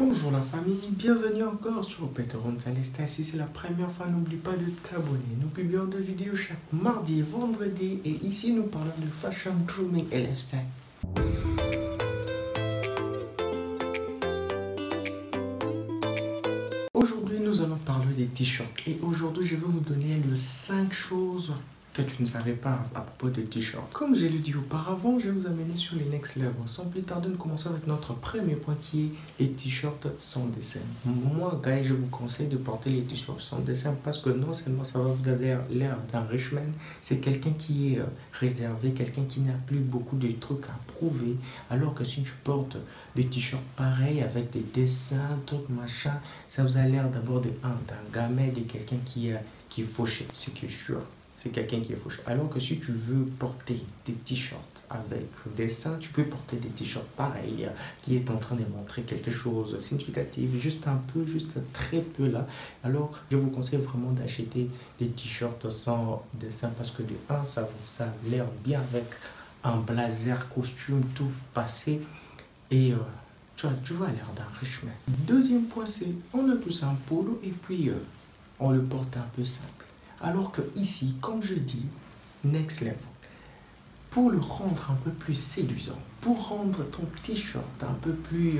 Bonjour la famille, bienvenue encore sur Peter Gonzalez. Si c'est la première fois, n'oublie pas de t'abonner. Nous publions des vidéos chaque mardi et vendredi et ici nous parlons de fashion, grooming et lifestyle. Aujourd'hui nous allons parler des t-shirts et aujourd'hui je vais vous donner les 5 choses que tu ne savais pas à propos de t-shirts. Comme je l'ai dit auparavant, je vais vous amener sur les next level. Sans plus tarder, nous commençons avec notre premier point qui est les t-shirts sans dessin. Moi, guys, je vous conseille de porter les t-shirts sans dessin parce que non seulement ça va vous donner l'air d'un rich man, c'est quelqu'un qui est réservé, quelqu'un qui n'a plus beaucoup de trucs à prouver. Alors que si tu portes des t-shirts pareils avec des dessins, trucs machin, ça vous a l'air d'abord d'un gamin, de quelqu'un qui est fauché, c'est qui est sûr. C'est quelqu'un qui est fauché. Alors que si tu veux porter des t-shirts avec dessin, tu peux porter des t-shirts pareils qui est en train de montrer quelque chose de significatif, juste un peu, juste très peu là. Alors, je vous conseille vraiment d'acheter des t-shirts sans dessin parce que de un, ça a l'air bien avec un blazer, costume, tout passé et tu vois l'air d'un rich man. Deuxième point, c'est on a tous un polo et puis on le porte un peu simple. Alors que ici, comme je dis, next level, pour le rendre un peu plus séduisant, pour rendre ton t-shirt un peu plus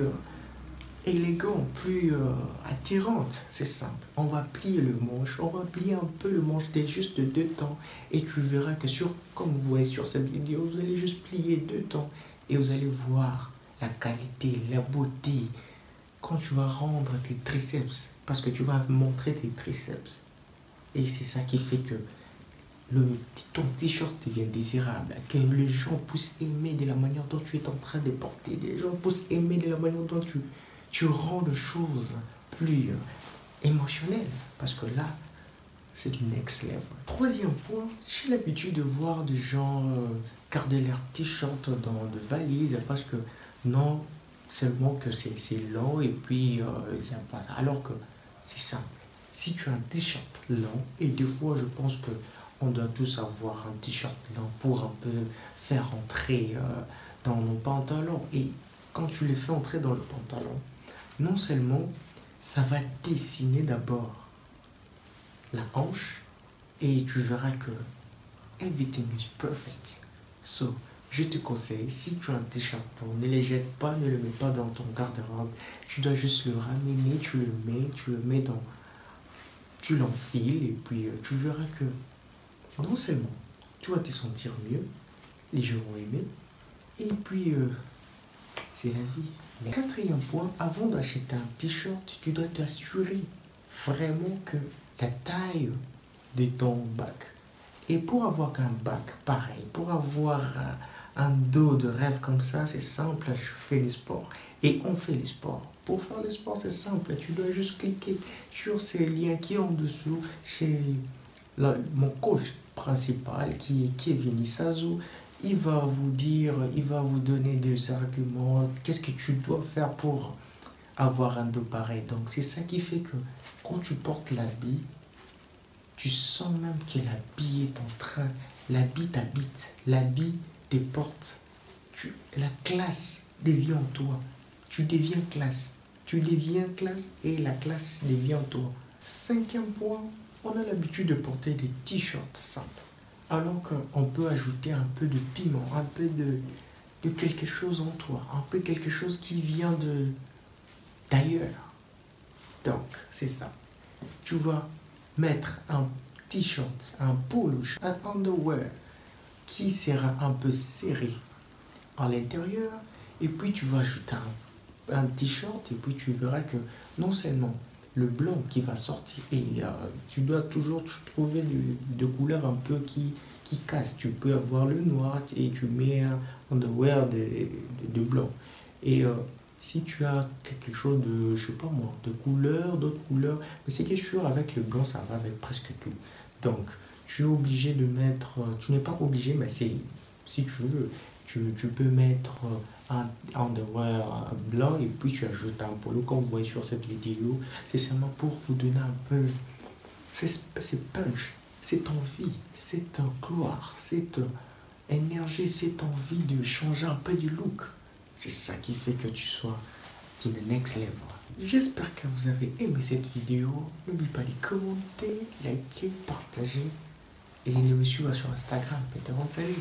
élégant, plus attirante, c'est simple. On va plier le manche, on va plier un peu le manche des juste deux temps et tu verras que comme vous voyez sur cette vidéo, vous allez juste plier deux temps et vous allez voir la qualité, la beauté quand tu vas rendre tes triceps, parce que tu vas montrer tes triceps. Et c'est ça qui fait que ton t-shirt devient désirable, que les gens puissent aimer de la manière dont tu es en train de porter, les gens puissent aimer de la manière dont tu rends les choses plus émotionnelles. Parce que là, c'est du next level. Troisième point, j'ai l'habitude de voir des gens garder leur t-shirt dans de valises parce que non seulement que c'est lent et puis ils n'aiment pas ça, alors que c'est simple. Si tu as un t-shirt lent, et des fois je pense que on doit tous avoir un t-shirt lent pour un peu faire entrer dans nos pantalons. Et quand tu les fais entrer dans le pantalon, non seulement ça va dessiner d'abord la hanche et tu verras que everything is perfect. So, je te conseille, si tu as un t-shirt blanc, ne le jette pas, ne le mets pas dans ton garde-robe. Tu dois juste le ramener, tu le mets dans... Tu l'enfiles et puis tu verras que non seulement tu vas te sentir mieux, les gens vont aimer, et puis c'est la vie. Mais quatrième point, avant d'acheter un t-shirt, tu dois t'assurer vraiment que la taille de ton bac. Et pour avoir un bac pareil, pour avoir un dos de rêve comme ça, c'est simple, je fais les sports. Et on fait les sports. Pour faire les sports, c'est simple. Tu dois juste cliquer sur ces liens qui est en dessous chez mon coach principal qui est Kevin Isazu. Il va vous dire, il va vous donner des arguments. Qu'est-ce que tu dois faire pour avoir un dos pareil. Donc c'est ça qui fait que quand tu portes l'habit, tu sens même que l'habit est en train, l'habit t'habite, l'habit te porte. La classe devient en toi. Tu deviens classe. Tu deviens classe et la classe devient en toi. Cinquième point, on a l'habitude de porter des t-shirts simples. Alors qu'on peut ajouter un peu de piment, un peu de quelque chose en toi, un peu quelque chose qui vient d'ailleurs. Donc, c'est ça. Tu vas mettre un t-shirt, un polo, un underwear qui sera un peu serré à l'intérieur et puis tu vas ajouter un t-shirt et puis tu verras que non seulement le blanc qui va sortir et tu dois toujours trouver de couleurs un peu qui cassent. Tu peux avoir le noir et tu mets un underwear de blanc. Et si tu as quelque chose de, je sais pas moi, de couleurs, d'autres couleurs, mais c'est que sûr avec le blanc ça va avec presque tout. Donc tu es obligé de mettre, tu n'es pas obligé mais c'est si tu veux. Tu peux mettre un underwear blanc et puis tu ajoutes un polo comme vous voyez sur cette vidéo. C'est seulement pour vous donner un peu, c'est punch, cette envie, cette gloire, cette énergie, cette envie de changer un peu du look. C'est ça qui fait que tu sois to the next level. J'espère que vous avez aimé cette vidéo. N'oubliez pas de commenter, liker, partager et de me suivre sur Instagram. Peter, salut.